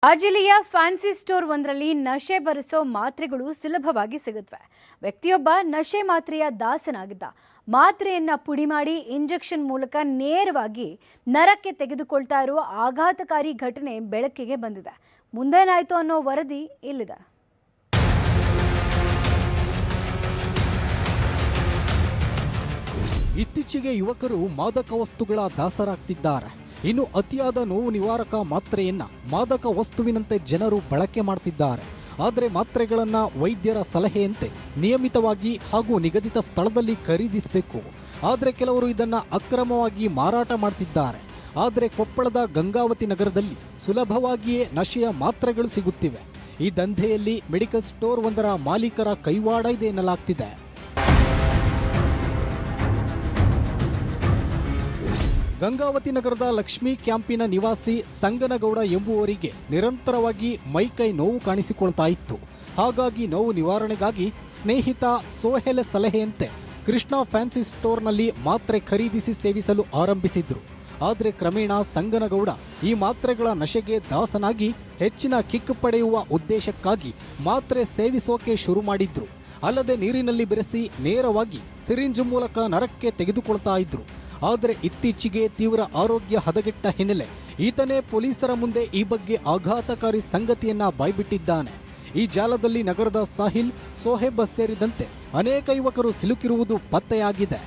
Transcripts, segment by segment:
ಅಜಿಲಿಯ fancy store ಒಂದರಲ್ಲಿ ನಶೆ ಬರಿಸೋ ಮಾತ್ರೆಗಳು ಸುಲಭವಾಗಿ ಸಿಗುತ್ತವೆ. ವ್ಯಕ್ತಿಯೊಬ್ಬ ನಶೆ ಮಾತ್ರೆಯ ದಾಸನಾಗಿದ್ದ. ಮಾತ್ರೆಯನ್ನ ಪುಡಿ ಮಾಡಿ ಇಂಜೆಕ್ಷನ್ ಮೂಲಕ ನೇರವಾಗಿ ನರಕ್ಕೆ ತೆಗೆದುಕೊಳ್ತಾ ಇರುವ ಆಘಾತಕಾರಿ ಘಟನೆ ಬೆಳಕಿಗೆ ಬಂದಿದೆ. ಮುಂದೇನಾಯ್ತು ಅನ್ನೋ ವರದಿ ಇಲ್ಲಿದೆ. ಇತ್ತೀಚೆಗೆ ಯುವಕರು ಮಾದಕ ವಸ್ತುಗಳ ದಾಸರಾಗ್ತಿದ್ದಾರೆ. ಇನ್ನು ಅತಿಯಾದ ನೋವು ನಿವಾರಕ ಮಾತ್ರೆಯನ್ನ ಮಾದಕ ವಸ್ತುವಿನಂತೆ ಜನರು ಬಳಕೆ ಮಾಡ್ತಿದ್ದಾರೆ. ಆದರೆ ಮಾತ್ರೆಗಳನ್ನ ವೈದ್ಯರ ಸಲಹೆಯಂತೆ ನಿಯಮಿತವಾಗಿ ಹಾಗೂ ನಿಗದಿತ ಸ್ಥಳದಲ್ಲಿ ಖರೀದಿಸಬೇಕು. ಆದರೆ ಕೆಲವರು ಇದನ್ನ ಅಕ್ರಮವಾಗಿ ಮಾರಾಟ ಮಾಡ್ತಿದ್ದಾರೆ. ಆದರೆ ಕೊಪ್ಪಳದ ಗಂಗಾವತಿ ನಗರದಲ್ಲಿ ಸುಲಭವಾಗಿಯೇ ನಶೆಯ ಮಾತ್ರೆಗಳು ಸಿಗುತ್ತಿವೆ. ಈ ದಂಧೆಯಲ್ಲಿ ಮೆಡಿಕಲ್ ಸ್ಟೋರ್ ಒಂದರ ಮಾಲೀಕರ ಕೈವಾಡ ಇದೆ ಎನ್ನಲಾಗ್ತಿದೆ. ಗಂಗಾವತಿ ನಗರದ ಲಕ್ಷ್ಮೀ ಕ್ಯಾಂಪಿನ ನಿವಾಸಿ ಸಂಗನಗೌಡ ಎಂಬುವರಿಗೆ ನಿರಂತರವಾಗಿ ಮೈಕೈ ನೋವು ಕಾಣಿಸಿಕೊಳ್ತಾ ಇತ್ತು. ಹಾಗಾಗಿ ನೋವು ನಿವಾರಣೆಗಾಗಿ ಸ್ನೇಹಿತ ಸೋಹೆಲ್ ಸಲಹೆಯಂತೆ ಕೃಷ್ಣ ಫ್ಯಾನ್ಸಿ ಸ್ಟೋರ್ನಲ್ಲಿ ಮಾತ್ರೆ ಖರೀದಿಸಿ ಸೇವಿಸಲು ಆರಂಭಿಸಿದ್ರು. ಆದರೆ ಕ್ರಮೇಣ ಸಂಗನಗೌಡ ಈ ಮಾತ್ರೆಗಳ ನಶೆಗೆ ದಾಸನಾಗಿ ಹೆಚ್ಚಿನ ಕಿಕ್ ಪಡೆಯುವ ಉದ್ದೇಶಕ್ಕಾಗಿ ಮಾತ್ರೆ ಸೇವಿಸೋಕೆ ಶುರು ಮಾಡಿದ್ರು. ಅಲ್ಲದೆ ನೀರಿನಲ್ಲಿ ಬೆರೆಸಿ ನೇರವಾಗಿ ಸಿರಿಂಜ್ ಮೂಲಕ ನರಕ್ಕೆ ತೆಗೆದುಕೊಳ್ತಾ ಇದ್ರು. ಆದರೆ ಇತ್ತೀಚೆಗೆ ತೀವ್ರ ಆರೋಗ್ಯ ಹದಗೆಟ್ಟ ಹಿನ್ನೆಲೆ ಈತನೇ ಪೊಲೀಸರ ಮುಂದೆ ಈ ಬಗ್ಗೆ ಆಘಾತಕಾರಿ ಸಂಗತಿಯನ್ನ ಬಾಯ್ಬಿಟ್ಟಿದ್ದಾನೆ. ಈ ಜಾಲದಲ್ಲಿ ನಗರದ ಸಾಹಿಲ್, ಸೋಹೆಬ್ ಸೇರಿದಂತೆ ಅನೇಕ ಯುವಕರು ಸಿಲುಕಿರುವುದು ಪತ್ತೆಯಾಗಿದೆ.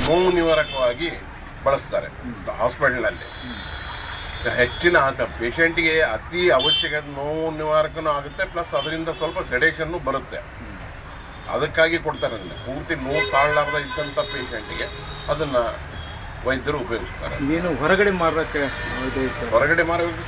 ನೋವು ನಿವಾರಕವಾಗಿ ಬಳಸ್ತಾರೆ ಹಾಸ್ಪಿಟಲ್ನಲ್ಲಿ. ಹೆಚ್ಚಿನ ಪೇಷಂಟ್ಗೆ ಅತಿ ಅವಶ್ಯಕ ನೋವು ನಿವಾರಕನೂ ಆಗುತ್ತೆ, ಪ್ಲಸ್ ಅದರಿಂದ ಸ್ವಲ್ಪ ಸೆಡೇಷನ್ನು ಬರುತ್ತೆ. ಅದಕ್ಕಾಗಿ ಕೊಡ್ತಾರೆ. ಪೂರ್ತಿ ನೋವು ತಾಳಲಾರ್ದ ಇದ್ದಂಥ ಪೇಷಂಟ್ಗೆ ಅದನ್ನ ವೈದ್ಯರು ಉಪಯೋಗಿಸ್ತಾರೆ. ಏನು ಹೊರಗಡೆ ಮಾರೋಕ್ಕೆ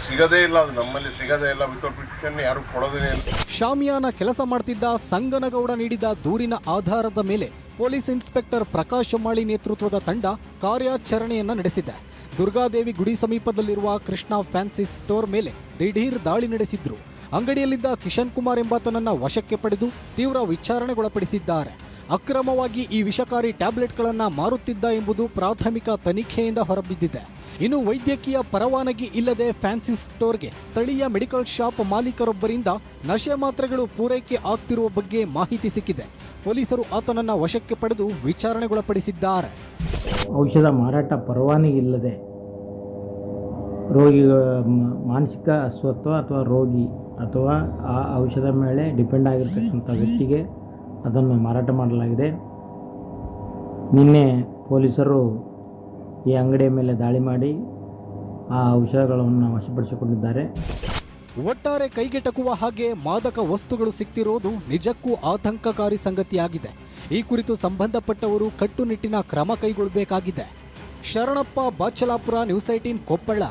ಸಿಗದೇ ಇಲ್ಲ, ಅದು ನಮ್ಮಲ್ಲಿ ಸಿಗದೇ ಇಲ್ಲ. ವಿತೌಟ್ ಪ್ರಿಸ್ಕ್ರಿಪ್ಷನ್ ಯಾರು ಕೊಡೋದೇ ಇಲ್ಲ. ಶಾಮಿಯಾನ ಕೆಲಸ ಮಾಡ್ತಿದ್ದ ಸಂಗನಗೌಡ ನೀಡಿದ ದೂರಿನ ಆಧಾರದ ಮೇಲೆ ಪೊಲೀಸ್ ಇನ್ಸ್ಪೆಕ್ಟರ್ ಪ್ರಕಾಶ್ ಮಾಳಿ ನೇತೃತ್ವದ ತಂಡ ಕಾರ್ಯಾಚರಣೆಯನ್ನ ನಡೆಸಿದೆ. ದುರ್ಗಾದೇವಿ ಗುಡಿ ಸಮೀಪದಲ್ಲಿರುವ ಕೃಷ್ಣ ಫ್ಯಾನ್ಸಿ ಸ್ಟೋರ್ ಮೇಲೆ ದಿಢೀರ್ ದಾಳಿ ನಡೆಸಿದ್ರು. ಅಂಗಡಿಯಲ್ಲಿದ್ದ ಕಿಶನ್ ಕುಮಾರ್ ಎಂಬಾತನನ್ನ ವಶಕ್ಕೆ ಪಡೆದು ತೀವ್ರ ವಿಚಾರಣೆಗೊಳಪಡಿಸಿದ್ದಾರೆ. ಅಕ್ರಮವಾಗಿ ಈ ವಿಷಕಾರಿ ಟ್ಯಾಬ್ಲೆಟ್ಗಳನ್ನು ಮಾರುತ್ತಿದ್ದ ಎಂಬುದು ಪ್ರಾಥಮಿಕ ತನಿಖೆಯಿಂದ ಹೊರಬಿದ್ದಿದೆ. ಇನ್ನು ವೈದ್ಯಕೀಯ ಪರವಾನಗಿ ಇಲ್ಲದೆ ಫ್ಯಾನ್ಸಿ ಸ್ಟೋರ್ಗೆ ಸ್ಥಳೀಯ ಮೆಡಿಕಲ್ ಶಾಪ್ ಮಾಲೀಕರೊಬ್ಬರಿಂದ ನಶೆ ಮಾತ್ರೆಗಳು ಪೂರೈಕೆ ಆಗ್ತಿರುವ ಬಗ್ಗೆ ಮಾಹಿತಿ ಸಿಕ್ಕಿದೆ. ಪೊಲೀಸರು ಆತನನ್ನ ವಶಕ್ಕೆ ಪಡೆದು ವಿಚಾರಣೆಗೊಳಪಡಿಸಿದ್ದಾರೆ. ಔಷಧ ಮಾರಾಟ ಪರವಾನಗಿ ಇಲ್ಲದೆ ರೋಗಿ ಮಾನಸಿಕ ಅಸ್ವತ್ವ ಅಥವಾ ರೋಗಿ ಅಥವಾ ಆ ಔಷಧ ಮೇಲೆ ಡಿಪೆಂಡ್ ಆಗಿರ್ತಕ್ಕಂಥ ವ್ಯಕ್ತಿಗೆ ಅದನ್ನು ಮಾರಾಟ ಮಾಡಲಾಗಿದೆ. ನಿನ್ನೆ ಪೊಲೀಸರು ಈ ಅಂಗಡಿಯ ಮೇಲೆ ದಾಳಿ ಮಾಡಿ ಆ ಔಷಧಗಳನ್ನು ವಶಪಡಿಸಿಕೊಂಡಿದ್ದಾರೆ. ಒಟ್ಟಾರೆ ಕೈಗೆಟಕುವ ಹಾಗೆ ಮಾದಕ ವಸ್ತುಗಳು ಸಿಕ್ತಿರೋದು ನಿಜಕ್ಕೂ ಆತಂಕಕಾರಿ ಸಂಗತಿಯಾಗಿದೆ. ಈ ಕುರಿತು ಸಂಬಂಧಪಟ್ಟವರು ಕಟ್ಟುನಿಟ್ಟಿನ ಕ್ರಮ ಕೈಗೊಳ್ಳಬೇಕಾಗಿದೆ. ಶರಣಪ್ಪ ಬಾಚಲಾಪುರ, ನ್ಯೂಸ್ 18 ಕೊಪ್ಪಳ.